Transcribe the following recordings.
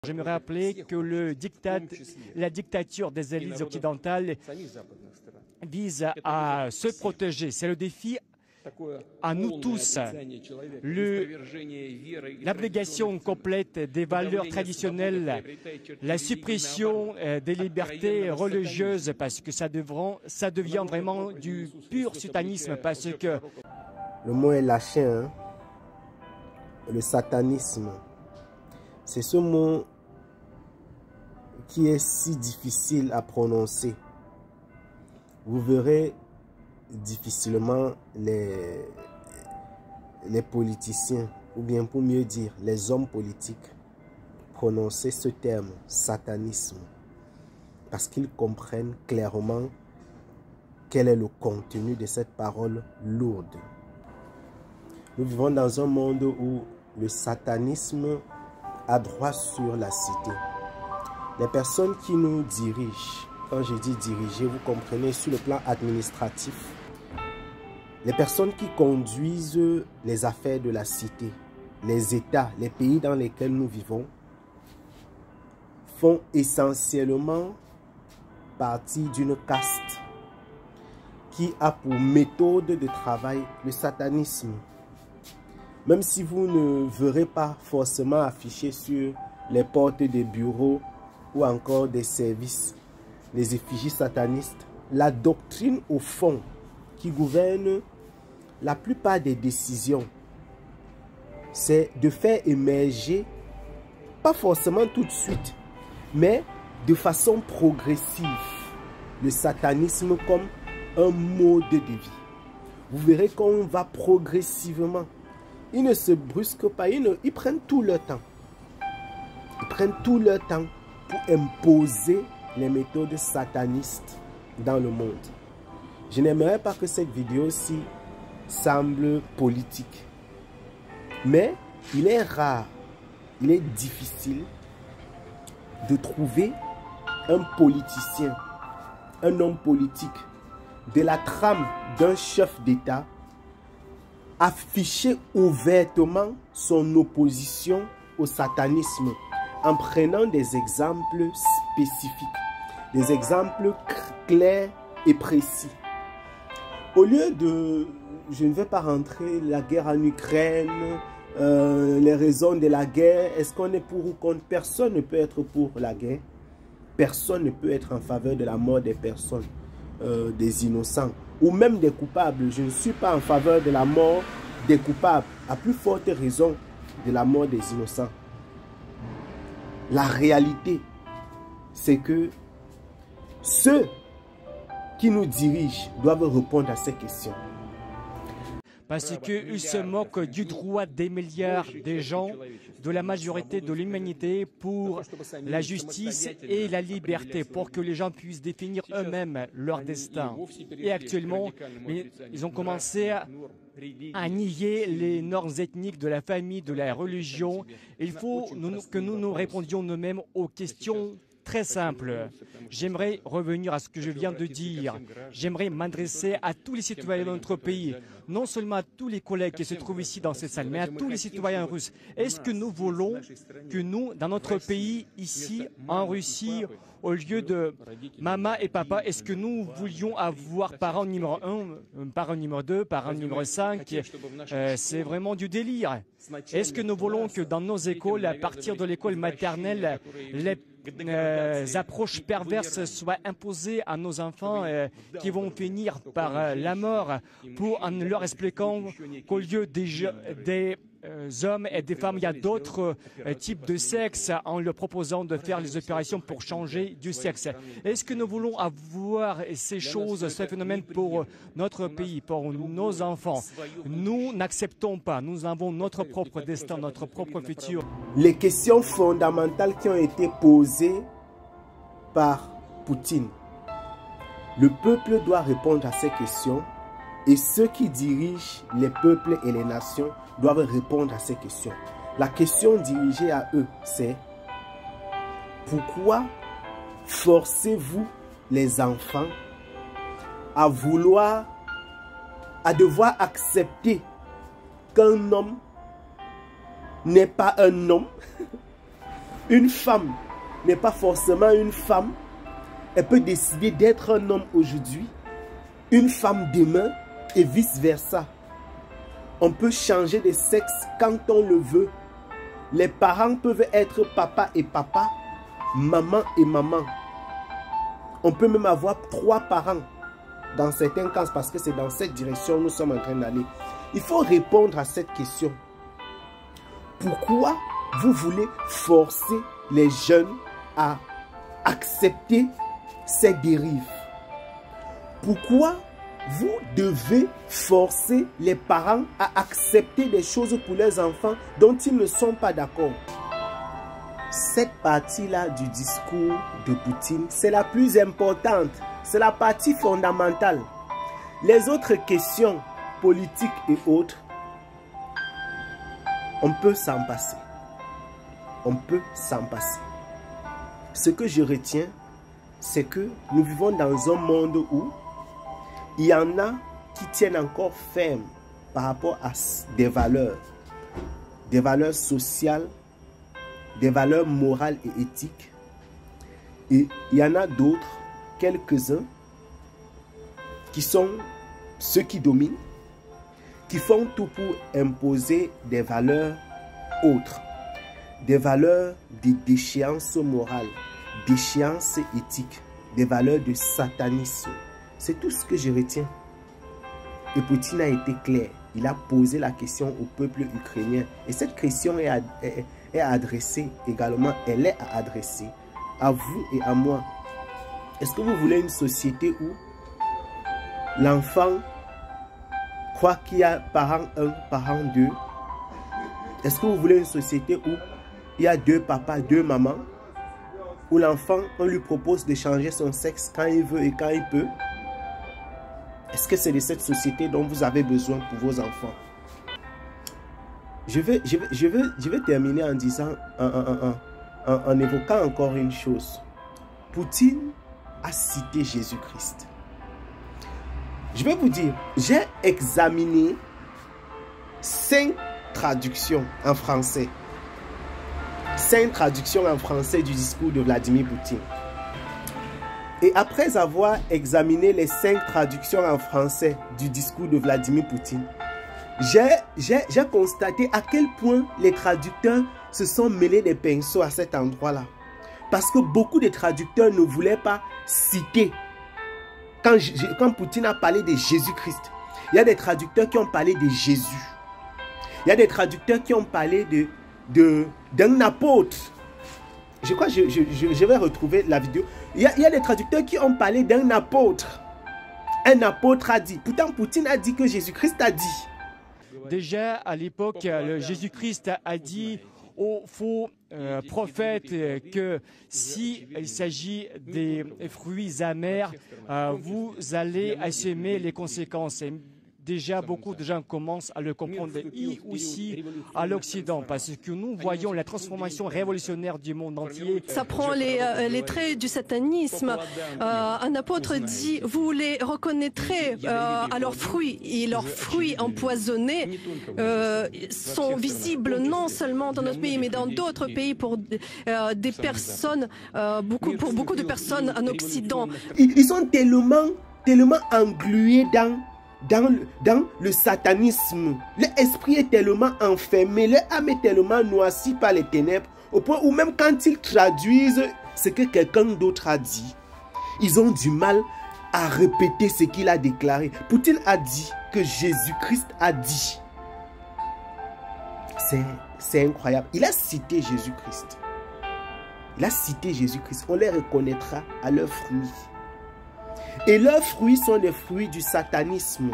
J'aimerais rappeler que la dictature des élites occidentales vise à se protéger. C'est le défi à nous tous. L'abnégation complète des valeurs traditionnelles, la suppression des libertés religieuses, parce que ça devient vraiment du pur satanisme, parce que... Le mot est lâché, hein? Le satanisme. C'est ce mot qui est si difficile à prononcer. Vous verrez difficilement les politiciens, ou bien pour mieux dire, les hommes politiques, prononcer ce terme, satanisme, parce qu'ils comprennent clairement quel est le contenu de cette parole lourde. Nous vivons dans un monde où le satanisme a droit sur la cité. Les personnes qui nous dirigent, quand je dis diriger, vous comprenez, sur le plan administratif, les personnes qui conduisent les affaires de la cité, les États, les pays dans lesquels nous vivons, font essentiellement partie d'une caste qui a pour méthode de travail le satanisme. Même si vous ne verrez pas forcément affiché sur les portes des bureaux ou encore des services les effigies satanistes, la doctrine au fond qui gouverne la plupart des décisions, c'est de faire émerger, pas forcément tout de suite, mais de façon progressive, le satanisme comme un mode de vie. Vous verrez qu'on va progressivement. Ils ne se brusquent pas, ils prennent tout leur temps. Ils prennent tout leur temps pour imposer les méthodes satanistes dans le monde. Je n'aimerais pas que cette vidéo-ci semble politique. Mais il est rare, il est difficile de trouver un politicien, un homme politique de la trame d'un chef d'État afficher ouvertement son opposition au satanisme en prenant des exemples spécifiques, des exemples clairs et précis. Au lieu de, je ne vais pas rentrer, la guerre en Ukraine, les raisons de la guerre, est-ce qu'on est pour ou contre? Personne ne peut être pour la guerre. Personne ne peut être en faveur de la mort des personnes, des innocents ou même des coupables. Je ne suis pas en faveur de la mort des coupables, à plus forte raison de la mort des innocents. La réalité, c'est que ceux qui nous dirigent doivent répondre à ces questions. Parce qu'ils se moquent du droit des milliards de gens, de la majorité de l'humanité pour la justice et la liberté, pour que les gens puissent définir eux-mêmes leur destin. Et actuellement, ils ont commencé à nier les normes ethniques de la famille, de la religion. Il faut que nous nous répondions nous-mêmes aux questions très simples. J'aimerais revenir à ce que je viens de dire. J'aimerais m'adresser à tous les citoyens de notre pays, non seulement à tous les collègues qui se trouvent ici dans cette salle, mais à tous les citoyens russes. Est-ce que nous voulons que nous, dans notre pays, ici, en Russie, au lieu de maman et papa, est-ce que nous voulions avoir parent numéro 1, parent numéro 2, parent numéro 5? C'est vraiment du délire. Est-ce que nous voulons que dans nos écoles, à partir de l'école maternelle, les approches perverses soient imposées à nos enfants qui vont finir par la mort, en leur expliquant qu'au lieu des hommes et des femmes, il y a d'autres types de sexe, en leur proposant de faire les opérations pour changer du sexe. Est-ce que nous voulons avoir ces choses, ces phénomènes pour notre pays, pour nos enfants? Nous n'acceptons pas. Nous avons notre propre destin, notre propre futur. Les questions fondamentales qui ont été posées par Poutine. Le peuple doit répondre à ces questions et ceux qui dirigent les peuples et les nations doivent répondre à ces questions. La question dirigée à eux, c'est pourquoi forcez-vous les enfants à devoir accepter qu'un homme n'est pas un homme Une femme n'est pas forcément une femme. Elle peut décider d'être un homme aujourd'hui, une femme demain et vice-versa. On peut changer de sexe quand on le veut. Les parents peuvent être papa et papa, maman et maman. On peut même avoir 3 parents dans certains cas parce que c'est dans cette direction que nous sommes en train d'aller. Il faut répondre à cette question. Pourquoi vous voulez forcer les jeunes à accepter ces dérives? Pourquoi vous devez forcer les parents à accepter des choses pour leurs enfants dont ils ne sont pas d'accord? Cette partie-là du discours de Poutine, c'est la plus importante. C'est la partie fondamentale. Les autres questions politiques et autres, on peut s'en passer. On peut s'en passer. Ce que je retiens, c'est que nous vivons dans un monde où il y en a qui tiennent encore ferme par rapport à des valeurs sociales, des valeurs morales et éthiques. Et il y en a d'autres, quelques-uns, qui sont ceux qui dominent, qui font tout pour imposer des valeurs autres, des valeurs de déchéance morale, déchéance éthique, des valeurs de satanisme. C'est tout ce que je retiens. Et Poutine a été clair. Il a posé la question au peuple ukrainien. Et cette question est adressée également, elle est à adresser à vous et à moi. Est-ce que vous voulez une société où l'enfant croit qu'il y a parent 1, parent 2? Est-ce que vous voulez une société où il y a 2 papas, 2 mamans? Où l'enfant, on lui propose de changer son sexe quand il veut et quand il peut? Est-ce que c'est de cette société dont vous avez besoin pour vos enfants? Je vais terminer en disant, en évoquant encore une chose. Poutine a cité Jésus-Christ. Je vais vous dire, j'ai examiné 5 traductions en français. 5 traductions en français du discours de Vladimir Poutine. Et après avoir examiné les 5 traductions en français du discours de Vladimir Poutine, j'ai constaté à quel point les traducteurs se sont mêlés des pinceaux à cet endroit-là. Parce que beaucoup de traducteurs ne voulaient pas citer. Quand Poutine a parlé de Jésus-Christ, il y a des traducteurs qui ont parlé de Jésus. Il y a des traducteurs qui ont parlé d'un apôtre. Je crois que je vais retrouver la vidéo. Il y a des traducteurs qui ont parlé d'un apôtre. Un apôtre a dit. Pourtant, Poutine a dit que Jésus-Christ a dit. Déjà, à l'époque, Jésus-Christ a dit aux faux prophètes que s'il s'agit des fruits amers, vous allez assumer les conséquences. Et déjà, beaucoup de gens commencent à le comprendre, et aussi à l'Occident, parce que nous voyons la transformation révolutionnaire du monde entier. Ça prend les traits du satanisme. Un apôtre dit, vous les reconnaîtrez à leurs fruits, et leurs fruits empoisonnés sont visibles non seulement dans notre pays, mais dans d'autres pays pour des personnes, pour beaucoup de personnes en Occident. Ils sont tellement englués dans le satanisme. L'esprit est tellement enfermé, leur âme est tellement noircie par les ténèbres, au point où même quand ils traduisent ce que quelqu'un d'autre a dit, ils ont du mal à répéter ce qu'il a déclaré. Poutine a dit que Jésus-Christ a dit. C'est incroyable. Il a cité Jésus-Christ. Il a cité Jésus-Christ. On les reconnaîtra à leurs fruits. Et leurs fruits sont les fruits du satanisme.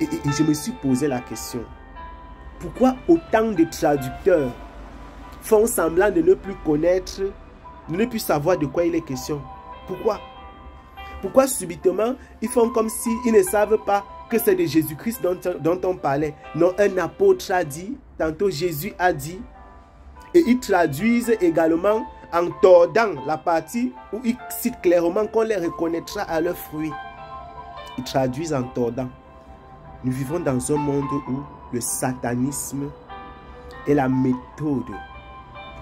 Et je me suis posé la question. Pourquoi autant de traducteurs font semblant de ne plus connaître, de ne plus savoir de quoi il est question? Pourquoi? Pourquoi subitement, ils font comme s'ils ne savent pas que c'est de Jésus-Christ dont on parlait? Non, un apôtre a dit, tantôt Jésus a dit. Et ils traduisent également en tordant la partie où ils citent clairement qu'on les reconnaîtra à leurs fruits. Ils traduisent en tordant. Nous vivons dans un monde où le satanisme est la méthode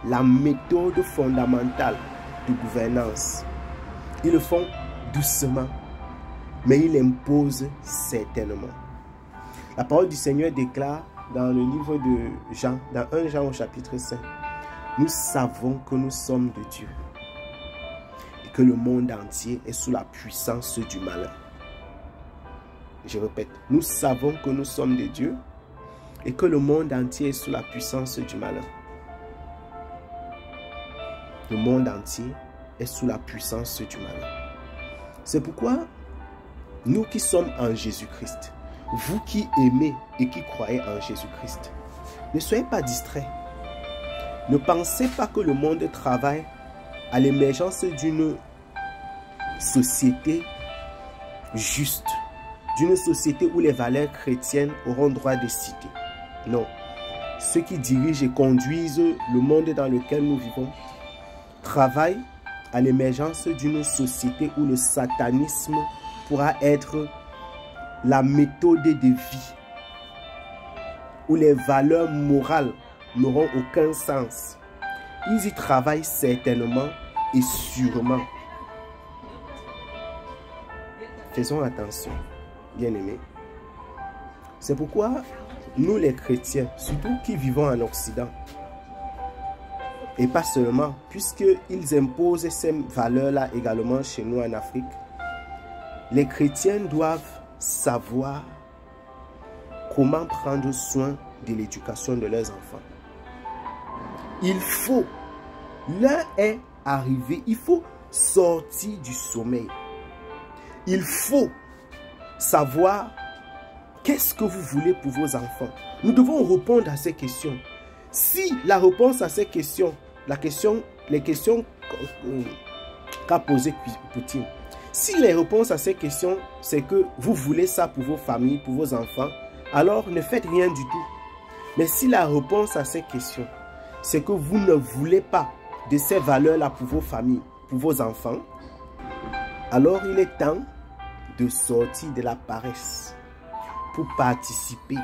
la méthode fondamentale de gouvernance. Ils le font doucement, mais ils l'imposent certainement. La parole du Seigneur déclare dans le livre de Jean, dans 1 Jean au chapitre 5, nous savons que nous sommes de Dieu et que le monde entier est sous la puissance du malin. Je répète, nous savons que nous sommes de Dieu et que le monde entier est sous la puissance du malin. Le monde entier est sous la puissance du malin. C'est pourquoi nous qui sommes en Jésus-Christ, vous qui aimez et qui croyez en Jésus-Christ, ne soyez pas distraits. Ne pensez pas que le monde travaille à l'émergence d'une société juste, d'une société où les valeurs chrétiennes auront droit de cité. Non. Ceux qui dirigent et conduisent le monde dans lequel nous vivons travaillent à l'émergence d'une société où le satanisme pourra être la méthode de vie, où les valeurs morales n'auront aucun sens. Ils y travaillent certainement et sûrement. Faisons attention, bien-aimés. C'est pourquoi nous les chrétiens, surtout qui vivons en Occident, et pas seulement, puisqu'ils imposent ces valeurs-là également chez nous en Afrique, les chrétiens doivent savoir comment prendre soin de l'éducation de leurs enfants. Il faut, l'heure est arrivée, il faut sortir du sommeil. Il faut savoir qu'est-ce que vous voulez pour vos enfants. Nous devons répondre à ces questions. Si la réponse à ces questions, les questions qu'a posées Poutine, si les réponses à ces questions, c'est que vous voulez ça pour vos familles, pour vos enfants, alors ne faites rien du tout. Mais si la réponse à ces questions, c'est que vous ne voulez pas de ces valeurs-là pour vos familles, pour vos enfants, alors il est temps de sortir de la paresse pour participer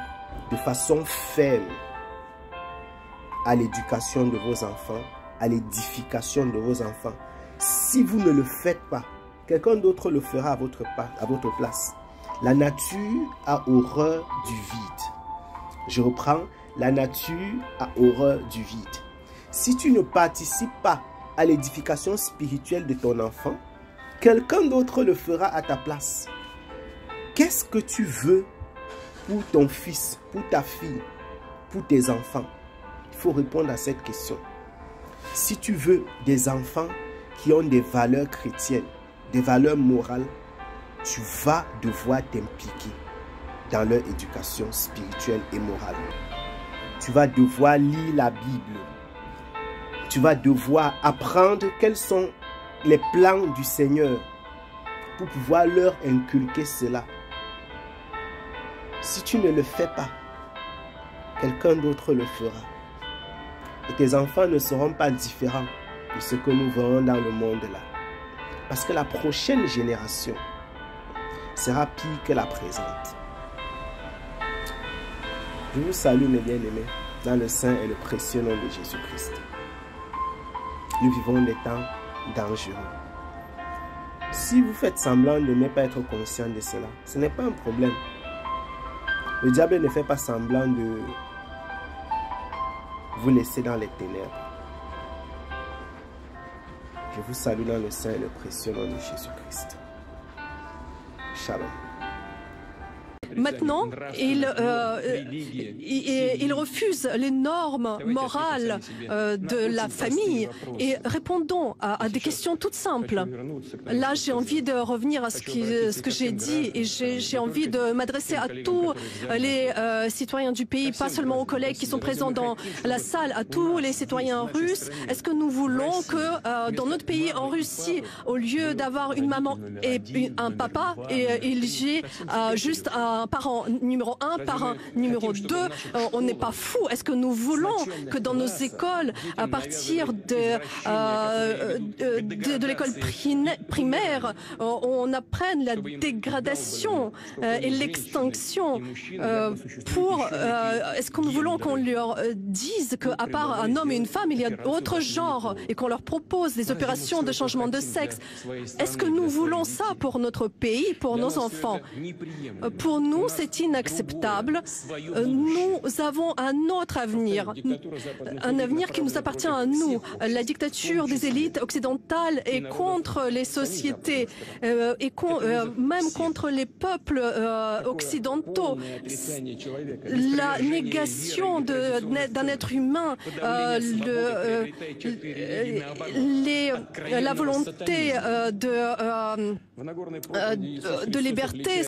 de façon ferme à l'éducation de vos enfants, à l'édification de vos enfants. Si vous ne le faites pas, quelqu'un d'autre le fera à votre place. La nature a horreur du vide. Je reprends, la nature a horreur du vide. Si tu ne participes pas à l'édification spirituelle de ton enfant, quelqu'un d'autre le fera à ta place. Qu'est-ce que tu veux pour ton fils, pour ta fille, pour tes enfants? Il faut répondre à cette question. Si tu veux des enfants qui ont des valeurs chrétiennes, des valeurs morales, tu vas devoir t'impliquer dans leur éducation spirituelle et morale. Tu vas devoir lire la Bible. Tu vas devoir apprendre quels sont les plans du Seigneur pour pouvoir leur inculquer cela. Si tu ne le fais pas, quelqu'un d'autre le fera. Et tes enfants ne seront pas différents de ce que nous verrons dans le monde là. Parce que la prochaine génération sera pire que la présente. Je vous salue mes bien-aimés dans le saint et le précieux nom de Jésus-Christ. Nous vivons des temps dangereux. Si vous faites semblant de ne pas être conscient de cela, ce n'est pas un problème. Le diable ne fait pas semblant de vous laisser dans les ténèbres. Je vous salue dans le saint et le précieux nom de Jésus-Christ. Shalom. Maintenant, il refuse les normes morales de la famille et répondons à des questions toutes simples. Là, j'ai envie de revenir à ce que j'ai dit et j'ai envie de m'adresser à tous les citoyens du pays, pas seulement aux collègues qui sont présents dans la salle, à tous les citoyens russes. Est-ce que nous voulons que dans notre pays, en Russie, au lieu d'avoir une maman et un papa, il y ait juste un parent numéro 1, parent numéro 2. On n'est pas fou. Est-ce que nous voulons que dans nos écoles, à partir de l'école primaire, on apprenne la dégradation et l'extinction est-ce que nous voulons qu'on leur dise qu'à part un homme et une femme, il y a d'autres genres et qu'on leur propose des opérations de changement de sexe? Est-ce que nous voulons ça pour notre pays, pour nos enfants? Pour nous, c'est inacceptable. Nous avons un autre avenir, un avenir qui nous appartient à nous. La dictature des élites occidentales est contre les sociétés et même contre les peuples occidentaux. La négation d'un être humain, la volonté de liberté,